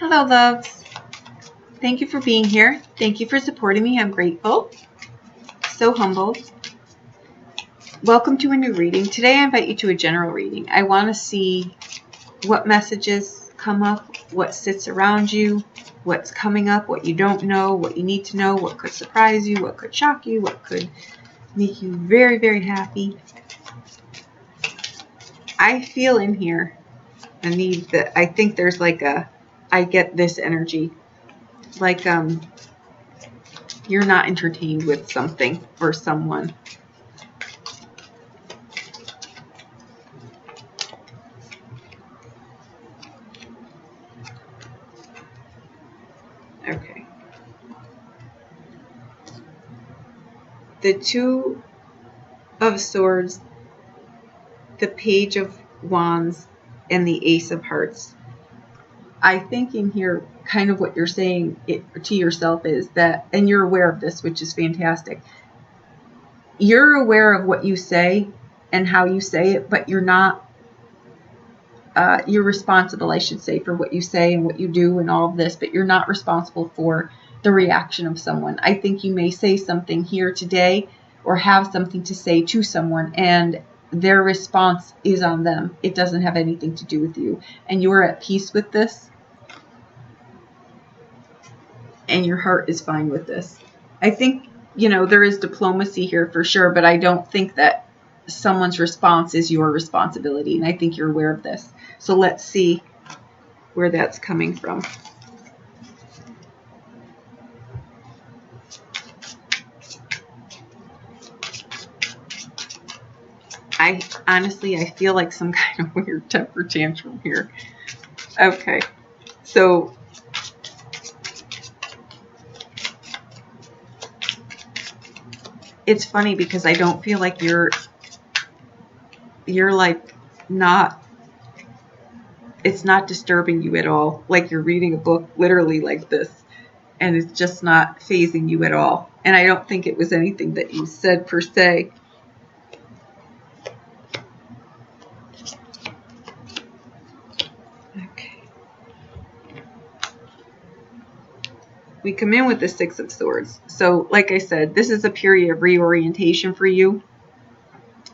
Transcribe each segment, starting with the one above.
Hello, loves. Thank you for being here. Thank you for supporting me. I'm grateful. So humbled. Welcome to a new reading. Today I invite you to a general reading. I want to see what messages come up, what sits around you, what's coming up, what you don't know, what you need to know, what could surprise you, what could shock you, what could make you very, very happy. I feel in here I think there's like I get this energy. Like you're not entertained with something or someone. Okay. The Two of Swords, the Page of Wands, and the Ace of Hearts. I think in here, kind of what you're saying to yourself is that, and you're aware of this, which is fantastic. You're aware of what you say and how you say it, but you're not, you're responsible, I should say, for what you say and what you do and all of this, but you're not responsible for the reaction of someone. I think you may say something here today or have something to say to someone, and their response is on them. It doesn't have anything to do with you. And you're at peace with this. And your heart is fine with this. I think, there is diplomacy here for sure, but I don't think that someone's response is your responsibility. And I think you're aware of this. So let's see where that's coming from. I feel like some kind of weird temper tantrum here. Okay. So it's funny because I don't feel like you're like not, it's not disturbing you at all. Like you're reading a book literally like this, and it's just not fazing you at all. And I don't think it was anything that you said per se. Okay. We come in with the Six of Swords. So like I said, this is a period of reorientation for you.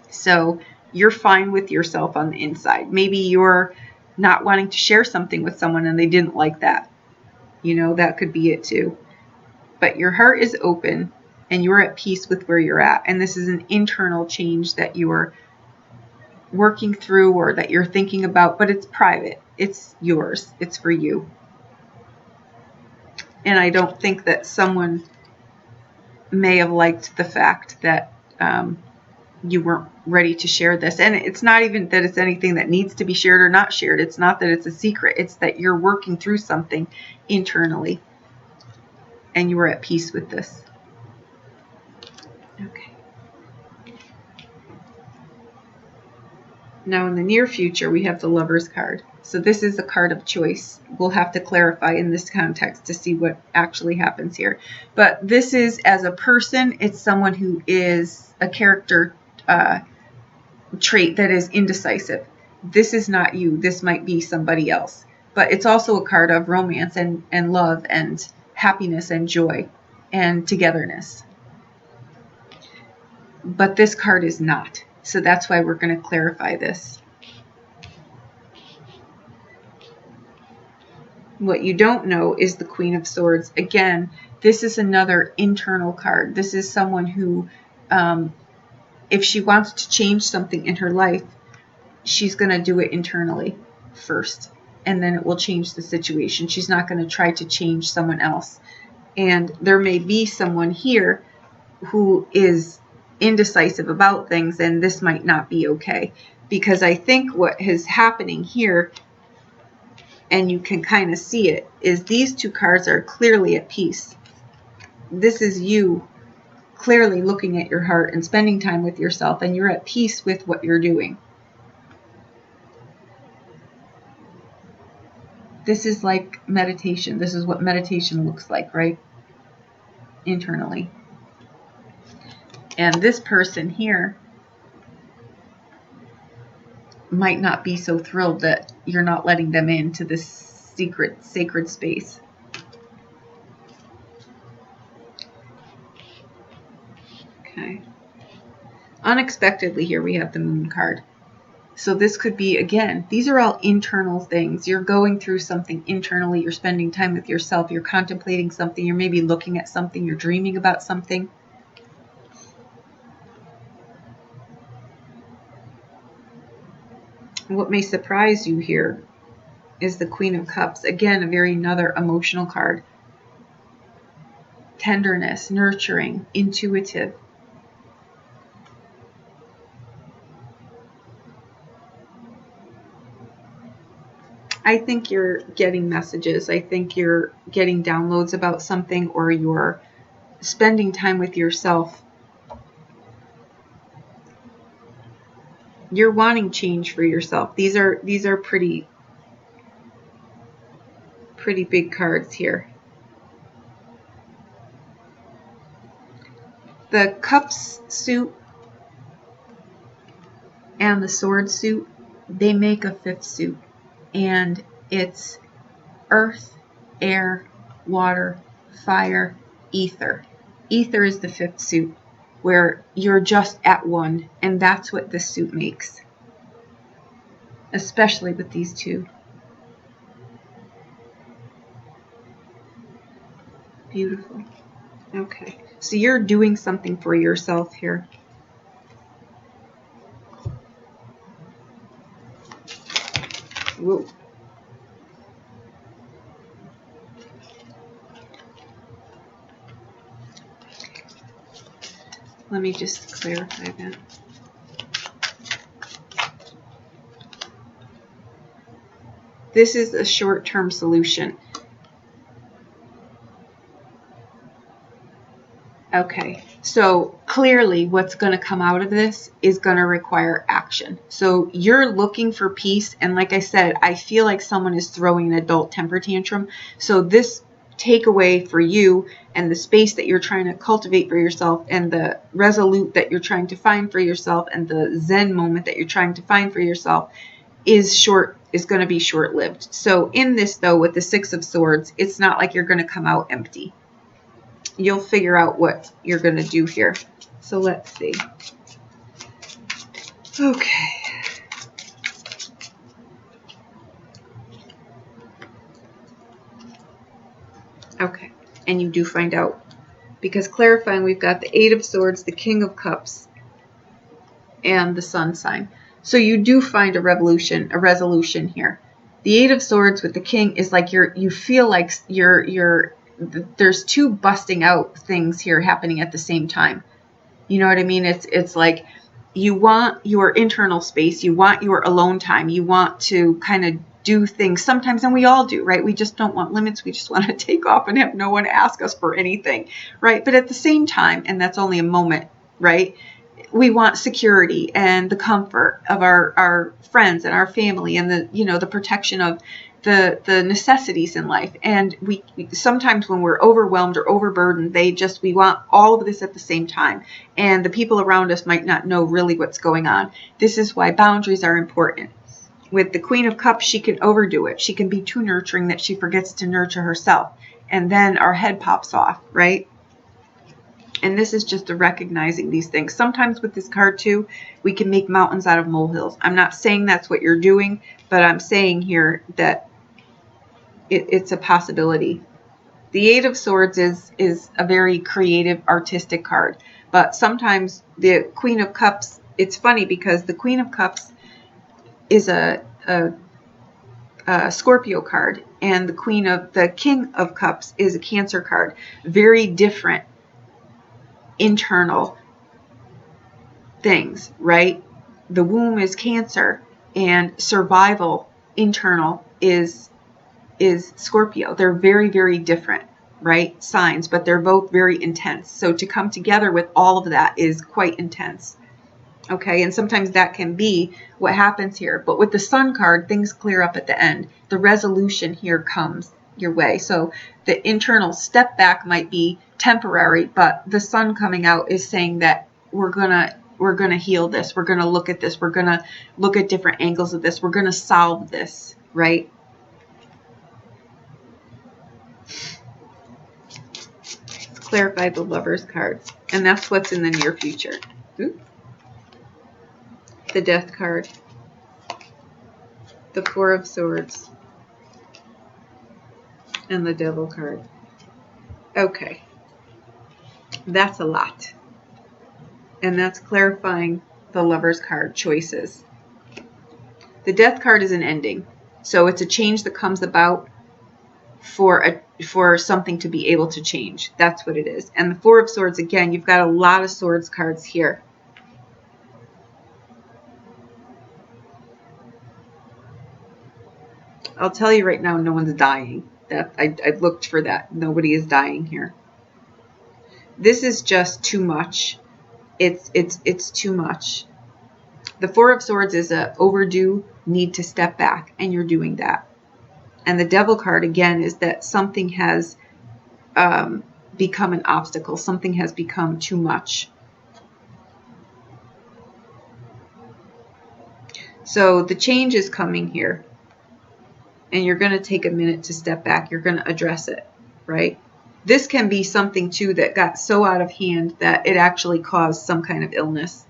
So you're fine with yourself on the inside. Maybe you're not wanting to share something with someone and they didn't like that. That could be it too. But your heart is open and you're at peace with where you're at. And this is an internal change that you're working through or that you're thinking about, but it's private. It's yours. It's for you. And I don't think that someone may have liked the fact that you weren't ready to share this. And it's not even that it's anything that needs to be shared or not shared. It's not that it's a secret. It's that you're working through something internally and you are at peace with this. Okay. Now in the near future, we have the Lover's card. So this is a card of choice. We'll have to clarify in this context to see what actually happens here. But this is, as a person, it's someone who is a character trait that is indecisive. This is not you. This might be somebody else. But it's also a card of romance and love and happiness and joy and togetherness. But this card is not. So that's why we're going to clarify this. What you don't know is the Queen of Swords. Again, this is another internal card. This is someone who, if she wants to change something in her life, she's going to do it internally first, and then it will change the situation. She's not going to try to change someone else. And there may be someone here who is indecisive about things, and this might not be okay. Because I think what is happening here, and you can kind of see it, is these two cards are clearly at peace. This is you clearly looking at your heart and spending time with yourself, and you're at peace with what you're doing. This is like meditation. This is what meditation looks like, right? Internally. And this person here might not be so thrilled that you're not letting them into this sacred space. Okay. Unexpectedly here we have the Moon card. So this could be, again, these are all internal things. You're going through something internally. You're spending time with yourself. You're contemplating something. You're maybe looking at something. You're dreaming about something. What may surprise you here is the Queen of Cups. Again, another emotional card. Tenderness, nurturing, intuitive. I think you're getting messages. I think you're getting downloads about something, or you're spending time with yourself. You're wanting change for yourself. These are pretty big cards here. The Cups suit and the Sword suit, they make a fifth suit. And it's earth, air, water, fire, ether. Ether is the fifth suit, where you're just at one, and that's what this suit makes. Especially with these two. Beautiful. Okay, so you're doing something for yourself here. Whoa. Let me just clarify that. This is a short-term solution. Okay, so clearly what's going to come out of this is going to require action. So you're looking for peace, and like I said, I feel like someone is throwing an adult temper tantrum. So this takeaway for you, and the space that you're trying to cultivate for yourself, and the resolute that you're trying to find for yourself, and the Zen moment that you're trying to find for yourself is going to be short-lived. So in this, though, with the Six of Swords, it's not like you're going to come out empty. You'll figure out what you're going to do here. So let's see. Okay. Okay. And you do find out. Because clarifying, we've got the Eight of Swords, the King of Cups, and the Sun sign. So you do find a resolution here. The Eight of Swords with the King is like you feel like there's two busting out things here happening at the same time. You know what I mean? It's like you want your internal space, you want your alone time, you want to kind of do things sometimes, and we all do, right? We just don't want limits. We just want to take off and have no one ask us for anything, right? But at the same time, and that's only a moment, right? We want security and the comfort of our friends and our family, and the protection of the necessities in life. And we sometimes when we're overwhelmed or overburdened, we want all of this at the same time, and the people around us might not know really what's going on. This is why boundaries are important. With the Queen of Cups, she can overdo it. She can be too nurturing that she forgets to nurture herself, and then our head pops off, right? And this is just recognizing these things. Sometimes with this card too, we can make mountains out of molehills. I'm not saying that's what you're doing, but I'm saying here that it's a possibility. The Eight of Swords is a very creative, artistic card. But sometimes the Queen of Cups, it's funny because the Queen of Cups is a Scorpio card, and the King of Cups is a Cancer card. Very different internal things, right? The womb is Cancer, and survival internal is Scorpio. They're very, very different, right? Signs, but they're both very intense. So to come together with all of that is quite intense. Okay, and sometimes that can be what happens here. But with the Sun card, things clear up at the end. The resolution here comes your way. So the internal step back might be temporary, but the Sun coming out is saying that we're gonna heal this. We're gonna look at this. We're gonna look at different angles of this. We're gonna solve this, right? Let's clarify the Lover's cards. And that's what's in the near future. Ooh. The Death card. The Four of Swords. And the Devil card. Okay. That's a lot. And that's clarifying the Lover's card choices. The Death card is an ending. So it's a change that comes about for something to be able to change. That's what it is. And the Four of Swords, again, you've got a lot of swords cards here. I'll tell you right now, no one's dying. That I looked for that. Nobody is dying here. This is just too much. It's too much. The Four of Swords is a overdue need to step back, and you're doing that. And the Devil card, again, is that something has become an obstacle. Something has become too much. So the change is coming here. And you're going to take a minute to step back. You're going to address it, right? This can be something, too, that got so out of hand that it actually caused some kind of illness.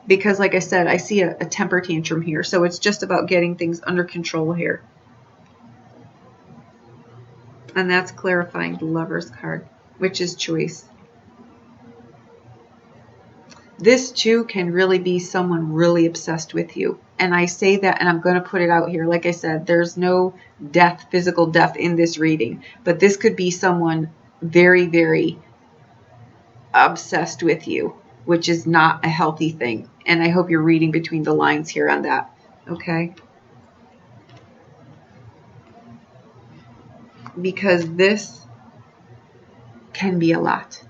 Because, like I said, I see a temper tantrum here. So it's just about getting things under control here. And that's clarifying the Lover's card, which is choice. This, too, can really be someone really obsessed with you. And I say that, and I'm going to put it out here. Like I said, there's no death, physical death in this reading. But this could be someone very, very obsessed with you, which is not a healthy thing. And I hope you're reading between the lines here on that. Okay? Because this can be a lot.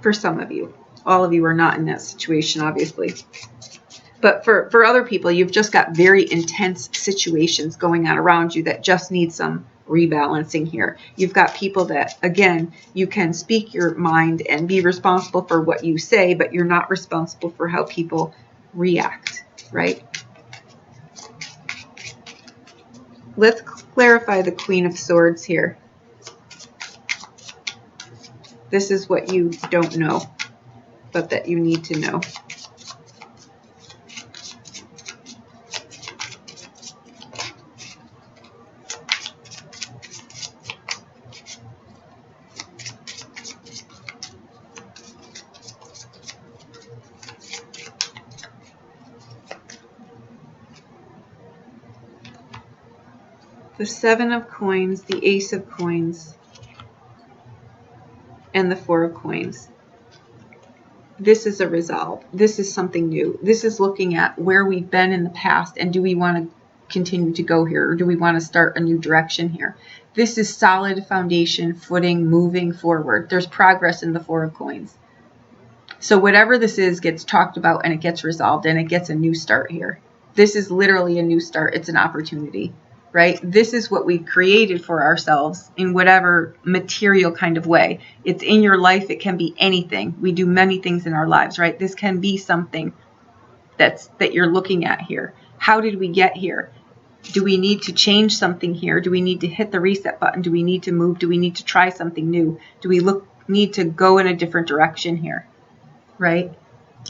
For some of you. All of you are not in that situation, obviously. But for other people, you've just got very intense situations going on around you that just need some rebalancing here. You've got people that, again, you can speak your mind and be responsible for what you say, but you're not responsible for how people react, right? Let's clarify the Queen of Swords here. This is what you don't know, but that you need to know. The Seven of Coins, the Ace of Coins, and the Four of Coins. This is a resolve. This is something new. This is looking at where we've been in the past and do we want to continue to go here or do we want to start a new direction here? This is solid foundation, footing, moving forward. There's progress in the Four of Coins. So whatever this is gets talked about and it gets resolved and it gets a new start here. This is literally a new start. It's an opportunity. Right? This is what we've created for ourselves in whatever material kind of way. It's in your life. It can be anything. We do many things in our lives, right? This can be something that you're looking at here. How did we get here? Do we need to change something here? Do we need to hit the reset button? Do we need to move? Do we need to try something new? Do we need to go in a different direction here? Right?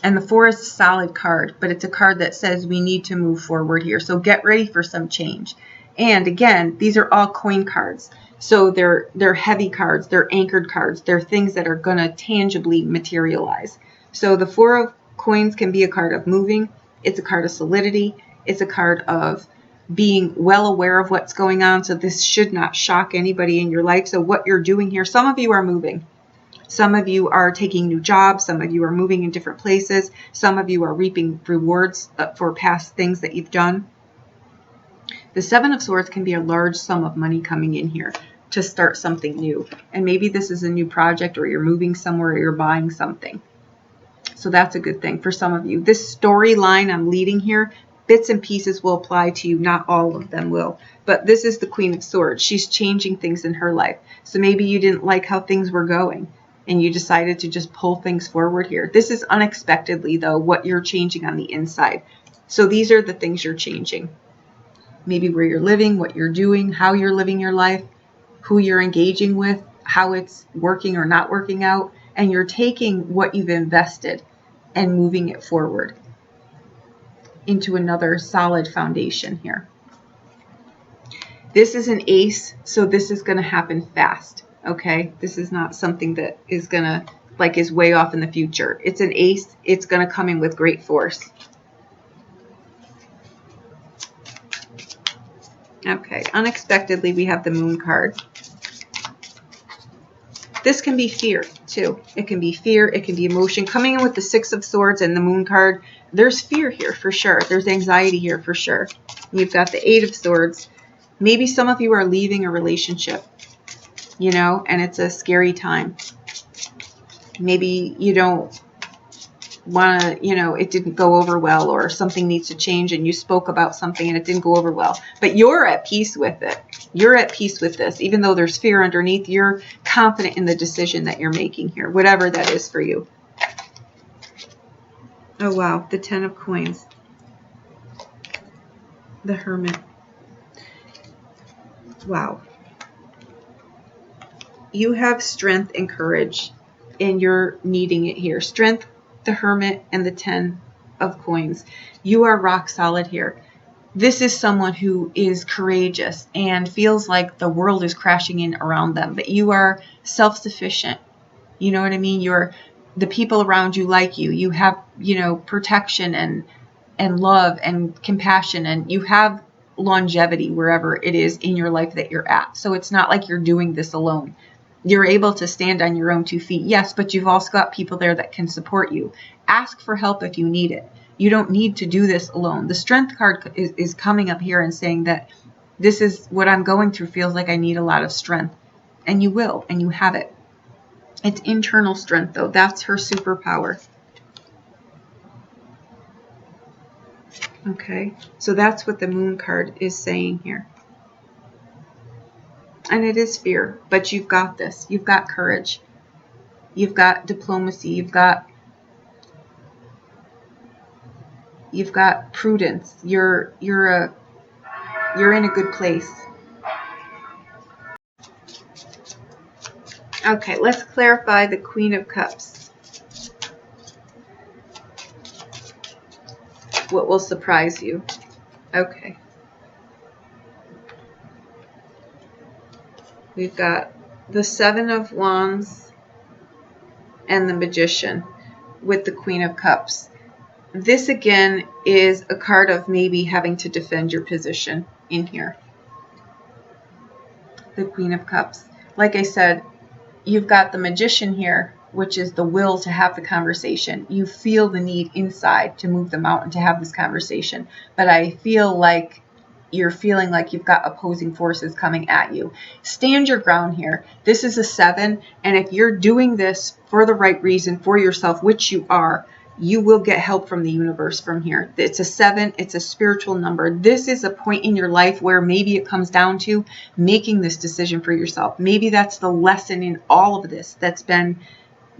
And the Four is a solid card, but it's a card that says we need to move forward here. So get ready for some change. And again, these are all coin cards. So they're heavy cards, they're anchored cards, they're things that are going to tangibly materialize. So the Four of Coins can be a card of moving, it's a card of solidity, it's a card of being well aware of what's going on. So this should not shock anybody in your life. So what you're doing here, some of you are moving. Some of you are taking new jobs. Some of you are moving in different places. Some of you are reaping rewards for past things that you've done. The Seven of Swords can be a large sum of money coming in here to start something new. And maybe this is a new project or you're moving somewhere or you're buying something. So that's a good thing for some of you. This storyline I'm leading here, bits and pieces will apply to you. Not all of them will. But this is the Queen of Swords. She's changing things in her life. So maybe you didn't like how things were going and you decided to just pull things forward here. This is unexpectedly, though, what you're changing on the inside. So these are the things you're changing. maybe where you're living, what you're doing, how you're living your life, who you're engaging with, how it's working or not working out, and you're taking what you've invested and moving it forward into another solid foundation here. This is an ace, so this is going to happen fast, okay? This is not something that is going to, like, is way off in the future. It's an ace. It's going to come in with great force. Okay, unexpectedly, we have the Moon card. This can be fear, too. It can be fear. It can be emotion. Coming in with the Six of Swords and the Moon card, there's fear here for sure. There's anxiety here for sure. You've got the Eight of Swords. Maybe some of you are leaving a relationship, you know, and it's a scary time. Maybe you don't want to, you know, it didn't go over well, or something needs to change and you spoke about something and it didn't go over well. But you're at peace with it. You're at peace with this. Even though there's fear underneath, you're confident in the decision that you're making here, whatever that is for you. Oh, wow. The Ten of Coins. The Hermit. Wow. You have strength and courage, and you're needing it here. Strength, the Hermit, and the Ten of Coins. You are rock solid here. This is someone who is courageous and feels like the world is crashing in around them, but you are self-sufficient. You know what I mean? The people around you like you. You have, you know, protection and love and compassion, and you have longevity wherever it is in your life that you're at. So it's not like you're doing this alone. You're able to stand on your own 2 feet. Yes, but you've also got people there that can support you. Ask for help if you need it. You don't need to do this alone. The Strength card is coming up here and saying that this is what I'm going through, feels like I need a lot of strength. And you will, and you have it. It's internal strength, though. That's her superpower. Okay, so that's what the Moon card is saying here. And it is fear, but you've got this. You've got courage. You've got diplomacy. You've got prudence. You're in a good place. Okay, let's clarify the Queen of Cups. What will surprise you? Okay. We've got the Seven of Wands and the Magician with the Queen of Cups. This again is a card of maybe having to defend your position in here. The Queen of Cups. Like I said, you've got the Magician here, which is the will to have the conversation. You feel the need inside to move the mountain to have this conversation. But I feel like you're feeling like you've got opposing forces coming at you. Stand your ground here. This is a 7, and if you're doing this for the right reason for yourself, which you are, you will get help from the universe from here. It's a 7. It's a spiritual number. This is a point in your life where maybe it comes down to making this decision for yourself. Maybe that's the lesson in all of this that's been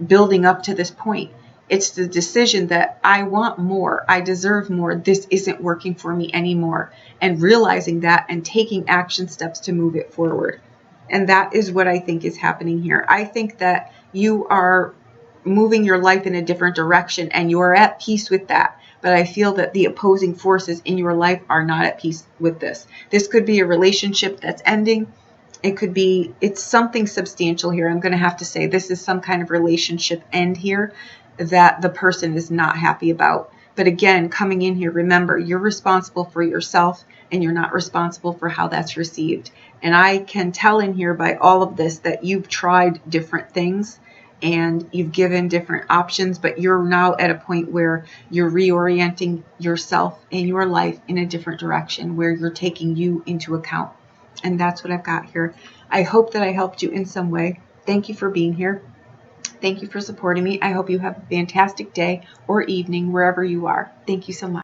building up to this point. It's the decision that I want more. I deserve more. This isn't working for me anymore. And realizing that and taking action steps to move it forward. And that is what I think is happening here. I think that you are moving your life in a different direction and you're at peace with that. But I feel that the opposing forces in your life are not at peace with this. This could be a relationship that's ending. It could be, it's something substantial here. I'm going to have to say this is some kind of relationship end here that the person is not happy about. But again, coming in here, remember, you're responsible for yourself and you're not responsible for how that's received. And I can tell in here by all of this that you've tried different things and you've given different options, but you're now at a point where you're reorienting yourself and your life in a different direction where you're taking you into account. And that's what I've got here. I hope that I helped you in some way. Thank you for being here. Thank you for supporting me. I hope you have a fantastic day or evening wherever you are. Thank you so much.